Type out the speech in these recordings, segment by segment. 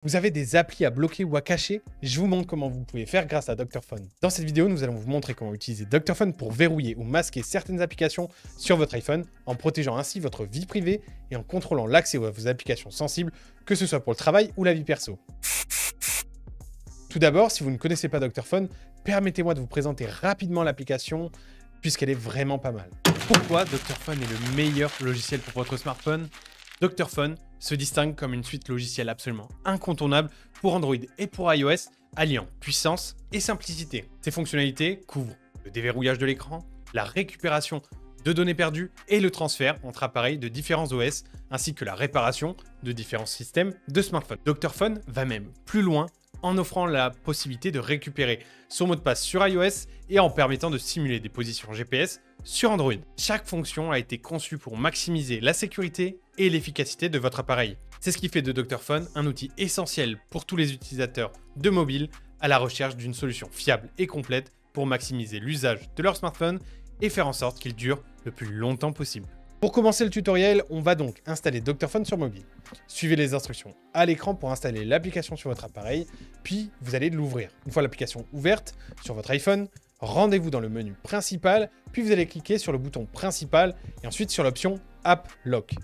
Vous avez des applis à bloquer ou à cacher? Je vous montre comment vous pouvez faire grâce à Dr Phone. Dans cette vidéo, nous allons vous montrer comment utiliser Dr Phone pour verrouiller ou masquer certaines applications sur votre iPhone, en protégeant ainsi votre vie privée et en contrôlant l'accès à vos applications sensibles, que ce soit pour le travail ou la vie perso. Tout d'abord, si vous ne connaissez pas Dr Phone, permettez-moi de vous présenter rapidement l'application, puisqu'elle est vraiment pas mal. Pourquoi Dr Phone est le meilleur logiciel pour votre smartphone? Dr Phone se distingue comme une suite logicielle absolument incontournable pour Android et pour iOS, alliant puissance et simplicité. Ses fonctionnalités couvrent le déverrouillage de l'écran, la récupération de données perdues et le transfert entre appareils de différents OS, ainsi que la réparation de différents systèmes de smartphone. Dr Phone va même plus loin en offrant la possibilité de récupérer son mot de passe sur iOS et en permettant de simuler des positions GPS sur Android. Chaque fonction a été conçue pour maximiser la sécurité et l'efficacité de votre appareil. C'est ce qui fait de Dr Phone un outil essentiel pour tous les utilisateurs de mobile à la recherche d'une solution fiable et complète pour maximiser l'usage de leur smartphone et faire en sorte qu'il dure le plus longtemps possible. Pour commencer le tutoriel, on va donc installer Dr Phone sur mobile. Suivez les instructions à l'écran pour installer l'application sur votre appareil, puis vous allez l'ouvrir. Une fois l'application ouverte sur votre iPhone, rendez-vous dans le menu principal, puis vous allez cliquer sur le bouton principal et ensuite sur l'option App Lock.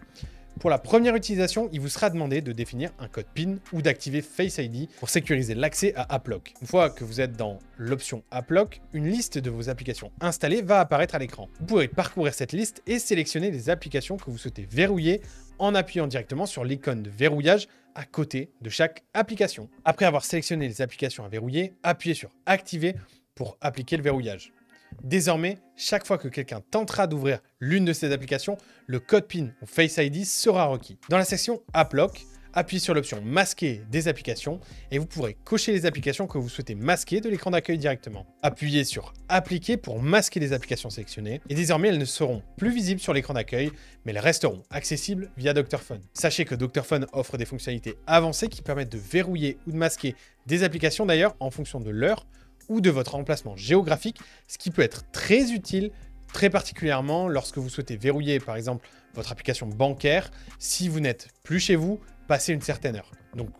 Pour la première utilisation, il vous sera demandé de définir un code PIN ou d'activer Face ID pour sécuriser l'accès à AppLock. Une fois que vous êtes dans l'option AppLock, une liste de vos applications installées va apparaître à l'écran. Vous pourrez parcourir cette liste et sélectionner les applications que vous souhaitez verrouiller en appuyant directement sur l'icône de verrouillage à côté de chaque application. Après avoir sélectionné les applications à verrouiller, appuyez sur Activer pour appliquer le verrouillage. Désormais, chaque fois que quelqu'un tentera d'ouvrir l'une de ces applications, le code PIN ou Face ID sera requis. Dans la section AppLock, appuyez sur l'option Masquer des applications et vous pourrez cocher les applications que vous souhaitez masquer de l'écran d'accueil directement. Appuyez sur Appliquer pour masquer les applications sélectionnées et désormais elles ne seront plus visibles sur l'écran d'accueil, mais elles resteront accessibles via Dr Phone. Sachez que Dr Phone offre des fonctionnalités avancées qui permettent de verrouiller ou de masquer des applications d'ailleurs en fonction de l'heure ou de votre emplacement géographique, ce qui peut être très utile, très particulièrement lorsque vous souhaitez verrouiller par exemple votre application bancaire si vous n'êtes plus chez vous passé une certaine heure. Donc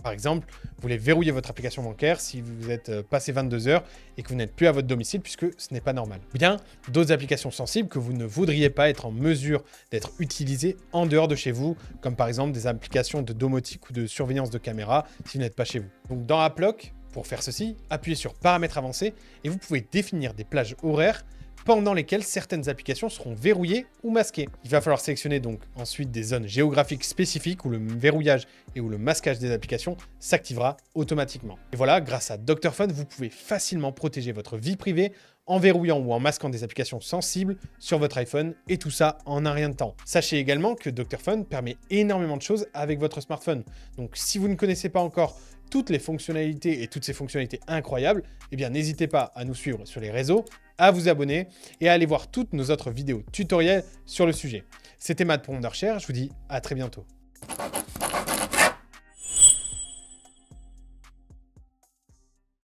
par exemple, vous voulez verrouiller votre application bancaire si vous êtes passé 22 heures et que vous n'êtes plus à votre domicile puisque ce n'est pas normal. Bien, d'autres applications sensibles que vous ne voudriez pas être en mesure d'être utilisées en dehors de chez vous, comme par exemple des applications de domotique ou de surveillance de caméra si vous n'êtes pas chez vous. Donc dans AppLock, pour faire ceci, appuyez sur Paramètres avancés et vous pouvez définir des plages horaires pendant lesquelles certaines applications seront verrouillées ou masquées. Il va falloir sélectionner donc ensuite des zones géographiques spécifiques où le verrouillage et où le masquage des applications s'activera automatiquement. Et voilà, grâce à Dr Phone, vous pouvez facilement protéger votre vie privée en verrouillant ou en masquant des applications sensibles sur votre iPhone et tout ça en un rien de temps. Sachez également que Dr Phone permet énormément de choses avec votre smartphone. Donc si vous ne connaissez pas encore toutes les fonctionnalités et toutes ces fonctionnalités incroyables, eh bien n'hésitez pas à nous suivre sur les réseaux, à vous abonner et à aller voir toutes nos autres vidéos tutoriels sur le sujet. C'était Matt pour Wondershare, je vous dis à très bientôt.